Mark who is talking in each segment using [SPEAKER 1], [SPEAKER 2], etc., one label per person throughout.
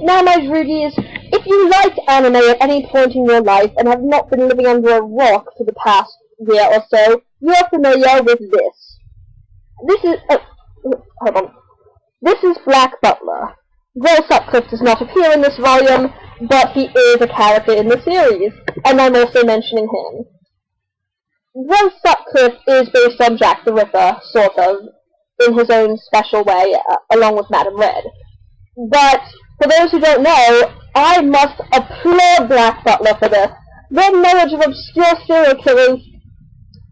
[SPEAKER 1] Now, my Rudies, if you liked anime at any point in your life and have not been living under a rock for the past year or so, you're familiar with this. This is... hold on. This is Black Butler. Will Sutcliffe does not appear in this volume, but he is a character in the series, and I'm also mentioning him. Will Sutcliffe is based on Jack the Ripper, sort of, in his own special way, along with Madame Red. But, for those who don't know, I must applaud Black Butler for this. Their knowledge of obscure serial killers,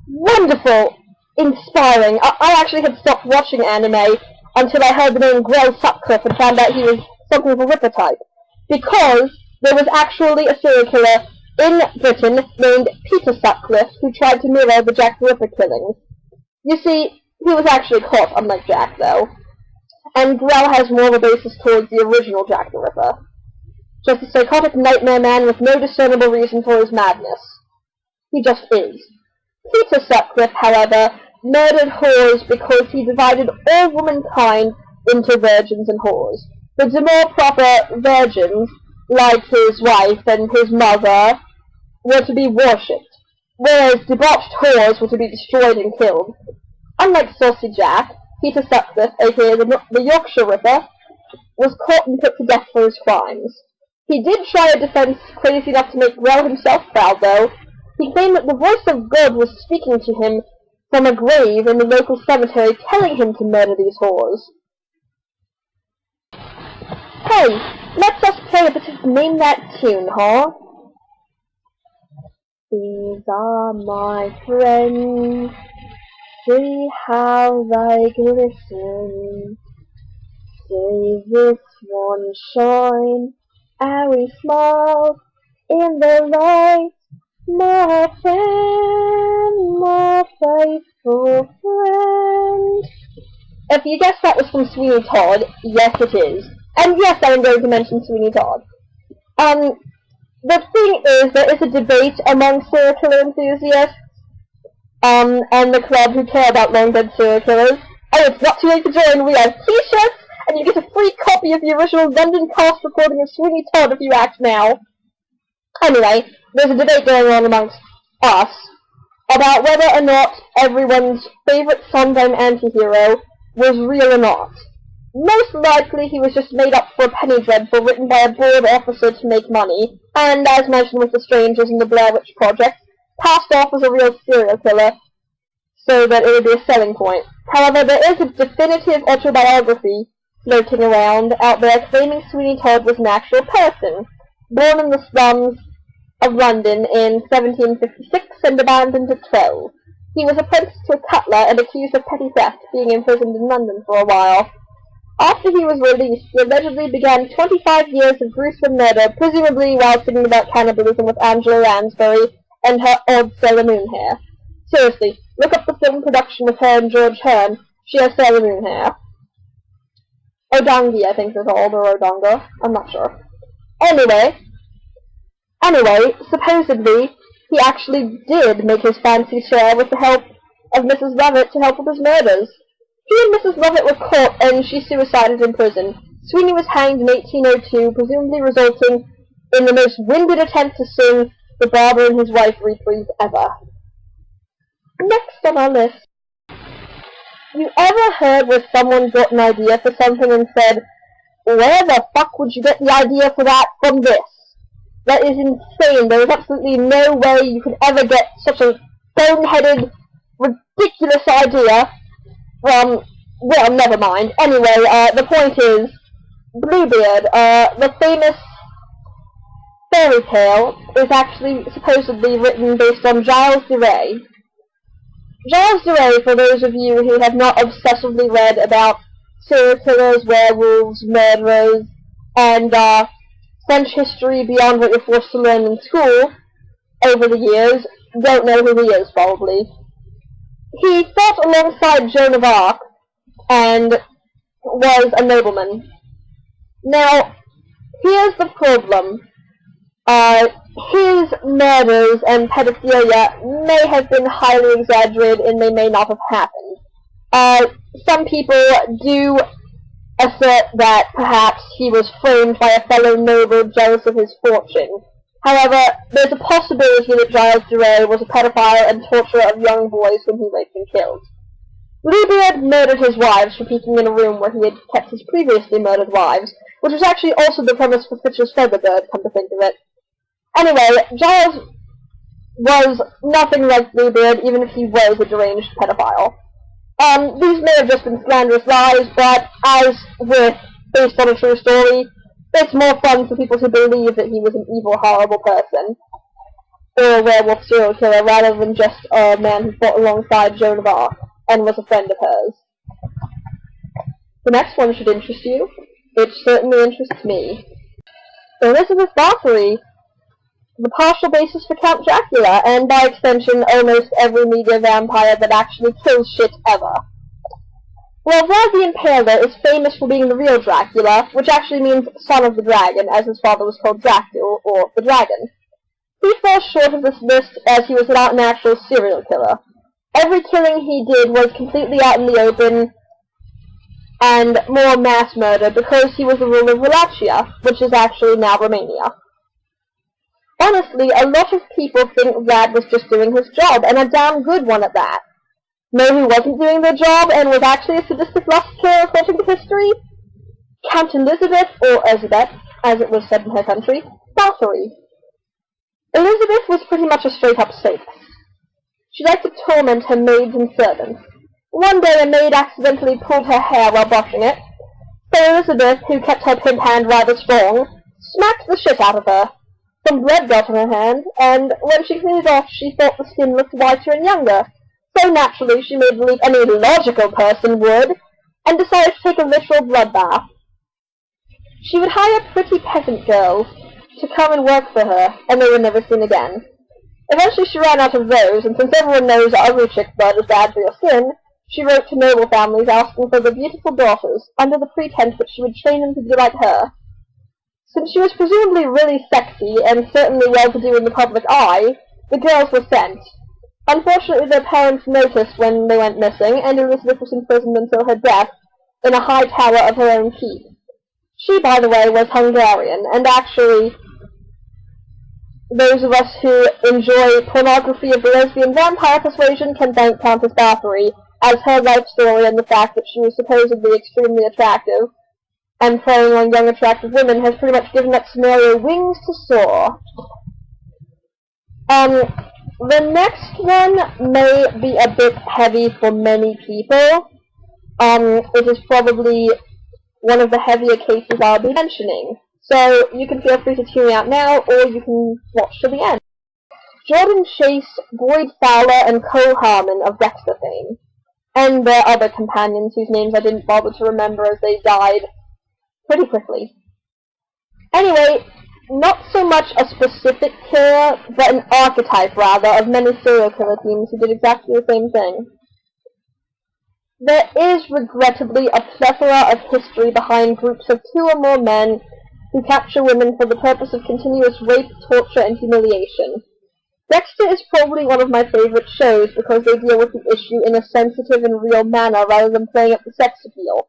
[SPEAKER 1] wonderful, inspiring. I actually had stopped watching anime until I heard the name Will Sutcliffe and found out he was something of a Ripper type. Because there was actually a serial killer in Britain named Peter Sutcliffe who tried to mirror the Jack the Ripper killings. You see, he was actually caught, unlike Jack, though. And Grell has more of a basis towards the original Jack the Ripper. Just a psychotic nightmare man with no discernible reason for his madness. He just is. Peter Sutcliffe, however, murdered whores because he divided all womankind into virgins and whores. The more proper virgins, like his wife and his mother, were to be worshipped, whereas debauched whores were to be destroyed and killed. Unlike Saucy Jack, Peter Sutcliffe, aka the Yorkshire Ripper, was caught and put to death for his crimes. He did try a defense crazy enough to make Grell himself proud, though. He claimed that the voice of God was speaking to him from a grave in the local cemetery, telling him to murder these whores. Hey, let's us play a bit of Name That Tune, huh? These are my friends, see how they glisten, see this one shine, how we smile in the light, my friend, my faithful friend. If you guessed that was from Sweeney Todd, yes it is. And yes, I'm going to mention Sweeney Todd. The thing is, there is a debate among serial killer enthusiasts, and the club who care about long-dead serial killers. Oh, it's not too late to join. We have t-shirts, and you get a free copy of the original London cast recording of Sweeney Todd if you act now. Anyway, there's a debate going on amongst us about whether or not everyone's favourite Sondheim anti-hero was real or not. Most likely he was just made up for a penny dreadful written by a bored officer to make money, and as mentioned with the Strangers and the Blair Witch Project, passed off as a real serial killer, so that it would be a selling point. However, there is a definitive autobiography floating around out there claiming Sweeney Todd was an actual person, born in the slums of London in 1756 and abandoned at 12. He was apprenticed to a cutler and accused of petty theft, being imprisoned in London for a while. After he was released, he allegedly began 25 years of gruesome murder, presumably while singing about cannibalism with Angela Lansbury and her odd Sailor Moon hair. Seriously, look up the film production with her and George Hearn. She has Sailor Moon hair. Odangi, I think they're called, or Odonga. I'm not sure. Anyway, supposedly, he actually did make his fancy share with the help of Mrs. Lovett to help with his murders. He and Mrs. Lovett were caught, and she suicided in prison. Sweeney was hanged in 1802, presumably resulting in the most winded attempt to sing The Barber and His Wife reprise ever. Next on our list. You ever heard where someone got an idea for something and said, where the fuck would you get the idea for that from this? That is insane. There is absolutely no way you could ever get such a boneheaded, ridiculous idea from, well, never mind. Anyway, the point is, Bluebeard, the famous fairy tale, is actually supposedly written based on Giles de Rey. Giles de Rey, for those of you who have not obsessively read about serial killers, werewolves, murderers, and French history beyond what you're forced to learn in school over the years, don't know who he is, probably. He fought alongside Joan of Arc, and was a nobleman. Now, here's the problem. His murders and pedophilia may have been highly exaggerated and they may not have happened. Some people do assert that perhaps he was framed by a fellow noble jealous of his fortune. However, there's a possibility that Giles DeRay was a pedophile and torturer of young boys whom he raped and killed. Bluebeard murdered his wives for peeking in a room where he had kept his previously murdered wives, which was actually also the premise for Fitch's Featherbird, come to think of it. Anyway, Giles was nothing like Bluebeard, even if he was a deranged pedophile. These may have just been slanderous lies, but as with based on a true story, it's more fun for people to believe that he was an evil, horrible person, or a werewolf serial killer, rather than just a man who fought alongside Joan of Arc and was a friend of hers. The next one should interest you. It certainly interests me. Elizabeth Bathory, the partial basis for Count Dracula, and by extension almost every media vampire that actually kills shit ever. Well, Vlad the Impaler is famous for being the real Dracula, which actually means son of the dragon, as his father was called Dracul, or the dragon. He falls short of this list as he was not an actual serial killer. Every killing he did was completely out in the open, and more mass murder, because he was the ruler of Wallachia, which is actually now Romania. Honestly, a lot of people think Vlad was just doing his job, and a damn good one at that. No, he wasn't doing their job, and was actually a sadistic lust killer according to history. Count Elizabeth, or Elizabeth, as it was said in her country, Bathory. Elizabeth was pretty much a straight-up sadist. She liked to torment her maids and servants. One day a maid accidentally pulled her hair while brushing it, so Elizabeth, who kept her pimp hand rather strong, smacked the shit out of her. Some blood got on her hand, and when she cleaned it off, she thought the skin looked whiter and younger. So naturally, she made believe any logical person would, and decided to take a literal bloodbath. She would hire pretty peasant girls to come and work for her, and they were never seen again. Eventually she ran out of those, and since everyone knows ugly chick blood is bad for your skin, she wrote to noble families asking for their beautiful daughters, under the pretense that she would train them to be like her. Since she was presumably really sexy, and certainly well-to-do in the public eye, the girls were sent. Unfortunately, their parents noticed when they went missing, and Elizabeth was imprisoned until her death in a high tower of her own keep. She, by the way, was Hungarian, and actually, those of us who enjoy pornography of the lesbian vampire persuasion can thank Countess Bathory, as her life story and the fact that she was supposedly extremely attractive, and preying on young attractive women has pretty much given that scenario wings to soar. The next one may be a bit heavy for many people. It is probably one of the heavier cases I'll be mentioning. So you can feel free to tune out now, or you can watch to the end. Jordan Chase, Boyd Fowler, and Cole Harmon of Dexter fame, and their other companions whose names I didn't bother to remember as they died pretty quickly. Anyway, not so much a specific killer, but an archetype, rather, of many serial killer teams who did exactly the same thing. There is, regrettably, a plethora of history behind groups of 2 or more men who capture women for the purpose of continuous rape, torture, and humiliation. Dexter is probably one of my favorite shows because they deal with the issue in a sensitive and real manner rather than playing up the sex appeal.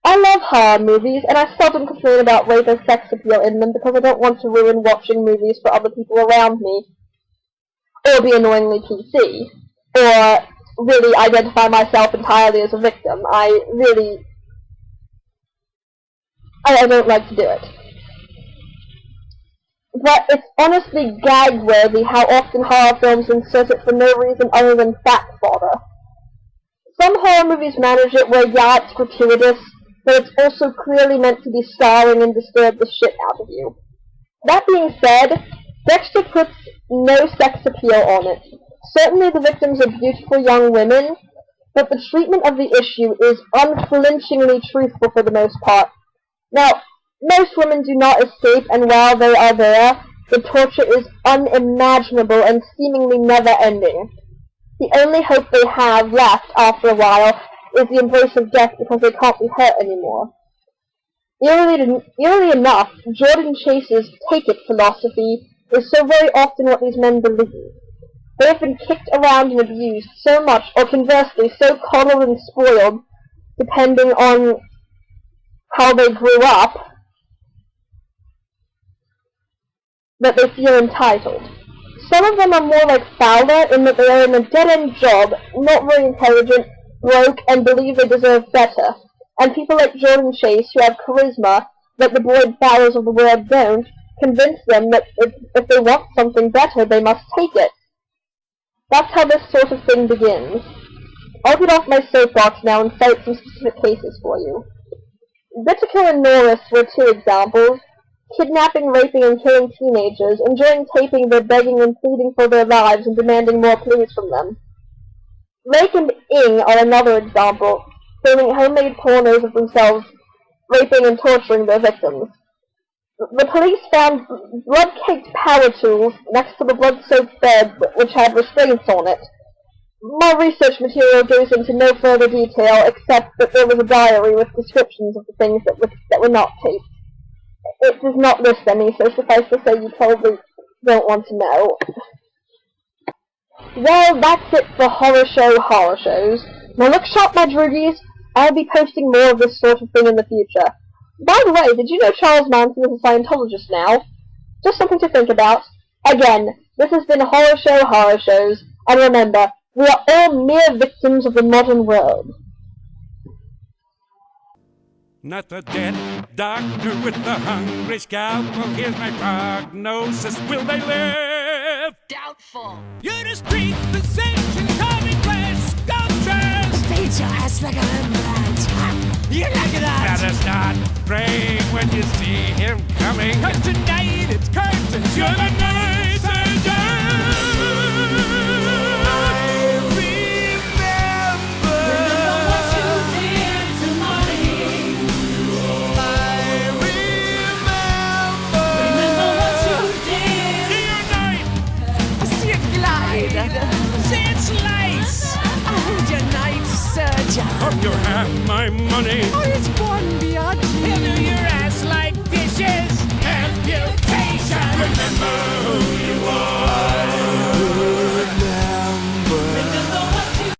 [SPEAKER 1] I love horror movies, and I seldom complain about rape and sex appeal in them because I don't want to ruin watching movies for other people around me, or be annoyingly PC, or really identify myself entirely as a victim. I don't like to do it. But it's honestly gag-worthy how often horror films insert it for no reason other than fact fodder. Some horror movies manage it where, yeah, it's gratuitous, but it's also clearly meant to be starring and disturb the shit out of you. That being said, Dexter puts no sex appeal on it. Certainly the victims are beautiful young women, but the treatment of the issue is unflinchingly truthful for the most part. Now, most women do not escape, and while they are there, the torture is unimaginable and seemingly never-ending. The only hope they have left after a while is the embrace of death because they can't be hurt anymore. Eerily enough, Jordan Chase's take-it philosophy is so very often what these men believe. They have been kicked around and abused so much, or conversely, so coddled and spoiled, depending on how they grew up, that they feel entitled. Some of them are more like Fowler in that they are in a dead-end job, not very intelligent, broke, and believe they deserve better. And people like Jordan Chase, who have charisma that the Boyd Fowlers of the world don't, convince them that if they want something better, they must take it. That's how this sort of thing begins. I'll get off my soapbox now and cite some specific cases for you. Whittaker and Norris were two examples. Kidnapping, raping, and killing teenagers, enjoying taping their begging and pleading for their lives and demanding more pleas from them. Lake and Ing are another example, filming homemade pornos of themselves, raping and torturing their victims. The police found blood-caked power tools next to the blood-soaked bed which had restraints on it. My research material goes into no further detail except that there was a diary with descriptions of the things that were not taped. It does not list any, so suffice to say you probably don't want to know. Well, that's it for Horrorshow Horror Shows. Now look sharp, my droogies. I'll be posting more of this sort of thing in the future. By the way, did you know Charles Manson is a Scientologist now? Just something to think about. Again, this has been Horrorshow Horror Shows, and remember, we are all mere victims of the modern world.
[SPEAKER 2] Not the dead doctor with the hungry scalpel. Here's my prognosis. Will they live?
[SPEAKER 3] Doubtful.
[SPEAKER 2] You're the street physician, commonplace sculptures.
[SPEAKER 3] Beat your ass like a Rembrandt. You like that?
[SPEAKER 2] Better start praying when you see him coming. 'Cause tonight it's curtains. You're the night surgeon. Hope you have my money.
[SPEAKER 3] Oh, it's one biatch.
[SPEAKER 2] He'll do your ass like dishes. Amputation.